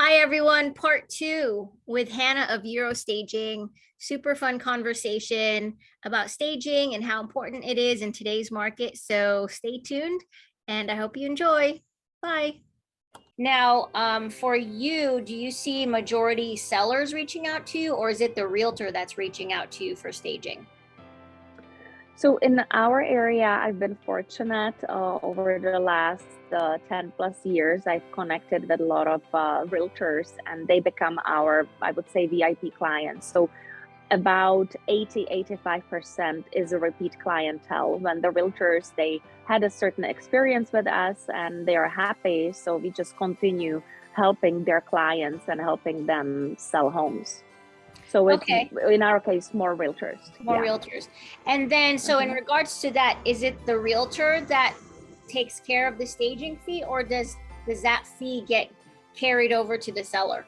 Hi everyone, part two with Hana of Euro Staging. Super fun conversation about staging and how important it is in today's market. So stay tuned and I hope you enjoy. Bye. Now, for you, do you see majority sellers reaching out to you, or is it the realtor that's reaching out to you for staging? So in our area, I've been fortunate over the last 10 plus years. I've connected with a lot of realtors and they become our, I would say, VIP clients. So about 85% is a repeat clientele. When the realtors, they had a certain experience with us and they are happy. So we just continue helping their clients and helping them sell homes. So it's, Okay, in our case, more realtors. more realtors. And then, so in regards to that, is it the realtor that takes care of the staging fee, or does that fee get carried over to the seller?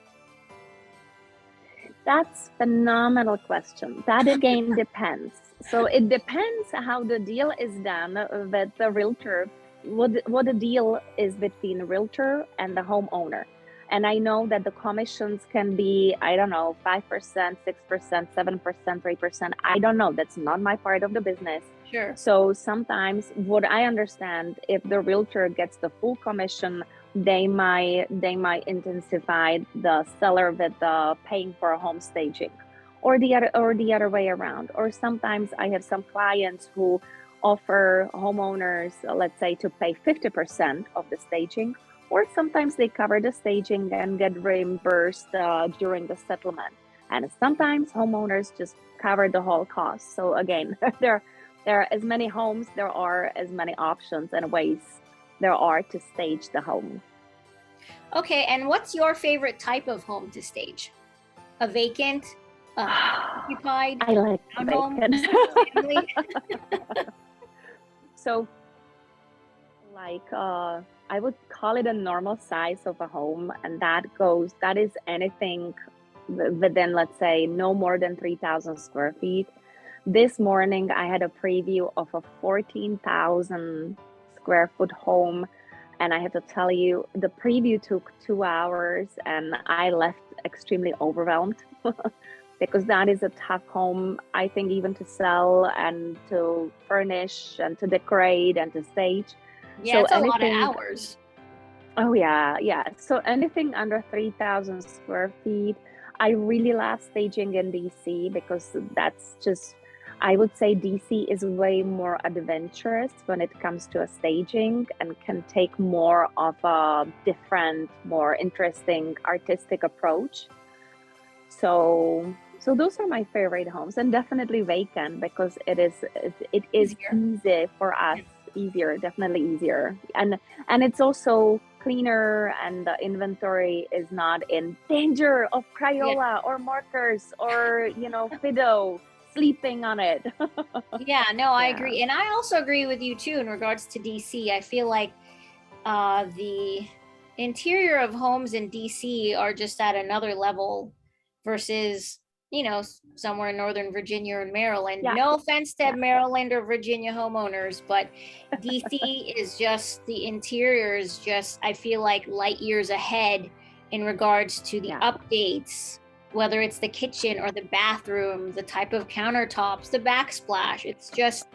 That's phenomenal question. That again depends. So it depends how the deal is done with the realtor, what the deal is between the realtor and the homeowner. And I know that the commissions can be, I don't know, 5%, 6%, 7%, 3%. I don't know. That's not my part of the business. Sure. So sometimes what I understand, if the realtor gets the full commission, they might intensify the seller with the paying for a home staging, or the other way around. Or sometimes I have some clients who offer homeowners, let's say, to pay 50% of the staging, or sometimes they cover the staging and get reimbursed during the settlement. And sometimes homeowners just cover the whole cost. So again, there are as many homes, there are as many options and ways there are to stage the home. Okay, and what's your favorite type of home to stage? A vacant, occupied? I like vacant. So I would call it a normal size of a home, and that is anything within, let's say, no more than 3,000 square feet. This morning I had a preview of a 14,000 square foot home, and I have to tell you, the preview took 2 hours and I left extremely overwhelmed because that is a tough home, I think, even to sell and to furnish and to decorate and to stage. Yeah, so it's a lot of hours. Oh yeah. So anything under 3,000 square feet, I really love staging in DC because that's just, I would say DC is way more adventurous when it comes to a staging and can take more of a different, more interesting artistic approach. So those are my favorite homes, and definitely vacant because it is easy for us. Easier, definitely easier, and it's also cleaner, and the inventory is not in danger of Crayola or markers or Fido sleeping on it. Yeah, no, I agree, and I also agree with you too in regards to DC. I feel like the interior of homes in DC are just at another level versus somewhere in Northern Virginia or Maryland. No offense to Maryland or Virginia homeowners, but DC is just, the interior is just, I feel like, light years ahead in regards to the updates, whether it's the kitchen or the bathroom, the type of countertops, the backsplash. It's just,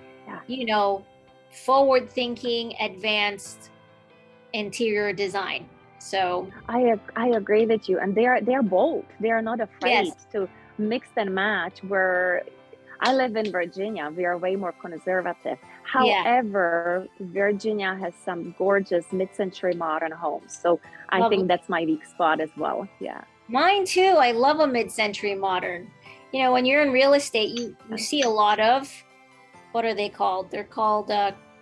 forward thinking, advanced interior design. So I agree with you, and they're bold. They are not afraid to mix and match. Where I live in Virginia, we are way more conservative. However, Virginia has some gorgeous mid-century modern homes. So I think that's my weak spot as well. Yeah. Mine too. I love a mid-century modern. When you're in real estate, you see a lot of, what are they called? They're called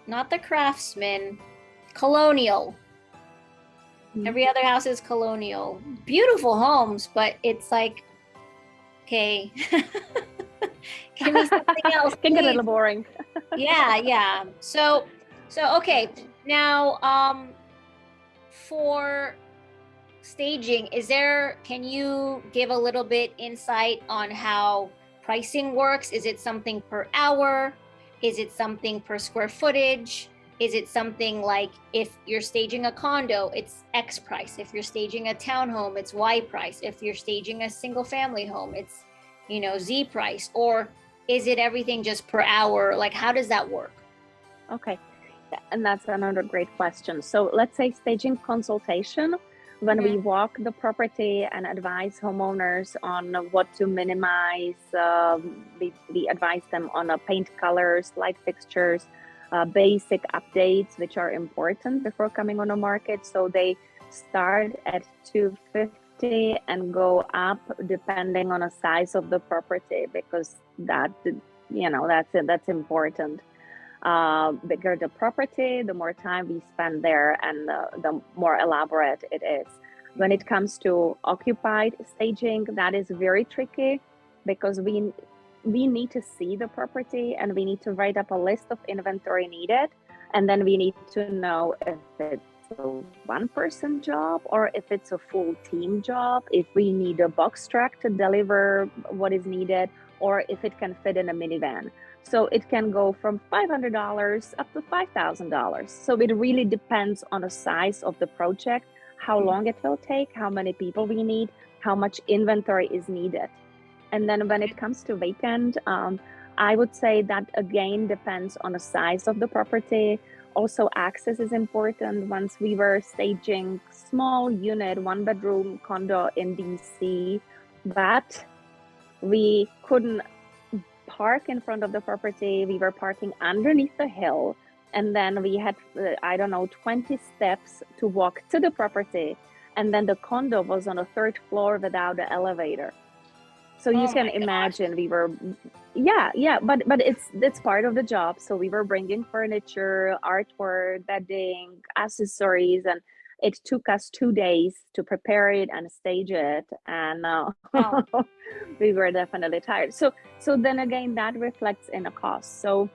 not the Craftsman, colonial. Every other house is colonial. Beautiful homes, but it's like, okay, give me something else. Can get a little boring. Yeah. So okay. Now, for staging, can you give a little bit insight on how pricing works? Is it something per hour? Is it something per square footage? Is it something like if you're staging a condo, it's X price? If you're staging a townhome, it's Y price? If you're staging a single family home, it's, Z price? Or is it everything just per hour? Like, how does that work? Okay. And that's another great question. So let's say staging consultation, when we walk the property and advise homeowners on what to minimize, we advise them on paint colors, light fixtures, basic updates, which are important before coming on the market. So they start at 250 and go up depending on the size of the property, because that's important. Bigger the property, the more time we spend there, and the more elaborate it is. When it comes to occupied staging, that is very tricky, because we need to see the property and we need to write up a list of inventory needed, and then we need to know if it's a one-person job or if it's a full team job, if we need a box truck to deliver what is needed, or if it can fit in a minivan. So it can go from $500 up to $5,000. So it really depends on the size of the project, how long it will take, how many people we need, how much inventory is needed. And then when it comes to vacant, I would say that again depends on the size of the property. Also, access is important. Once we were staging small unit, 1-bedroom condo in DC, but we couldn't park in front of the property. We were parking underneath the hill, and then we had 20 steps to walk to the property, and then the condo was on a 3rd floor without the elevator. So you can imagine we were but it's part of the job. So we were bringing furniture, artwork, bedding, accessories, and it took us 2 days to prepare it and stage it, and we were definitely tired. So then again, that reflects in a cost. So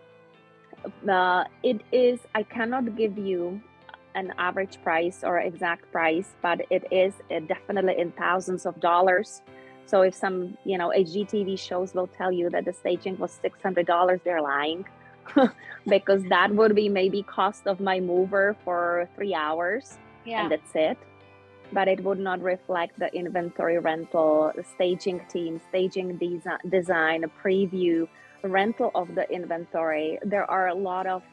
it is, I cannot give you an average price or exact price, but it is definitely in thousands of dollars. So if some HGTV shows will tell you that the staging was $600, they're lying. Because that would be maybe cost of my mover for 3 hours. Yeah. And that's it. But it would not reflect the inventory rental, the staging team, staging design, a preview, rental of the inventory. There are a lot of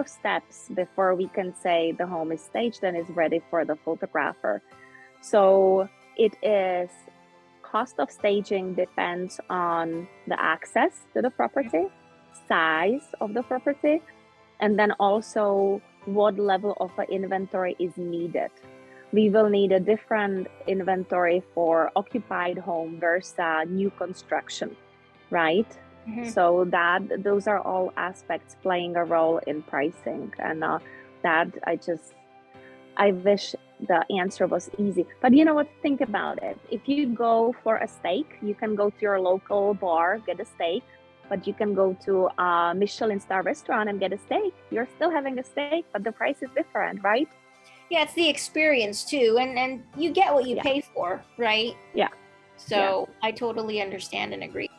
steps before we can say the home is staged and is ready for the photographer. So it is, cost of staging depends on the access to the property, size of the property, and then also what level of inventory is needed. We will need a different inventory for occupied home versus new construction, right? So those are all aspects playing a role in pricing, and I wish the answer was easy. But you know what? Think about it. If you go for a steak, you can go to your local bar, get a steak, but you can go to a Michelin star restaurant and get a steak. You're still having a steak, but the price is different, right? Yeah, it's the experience too. And you get what you pay for, right? Yeah. So I totally understand and agree.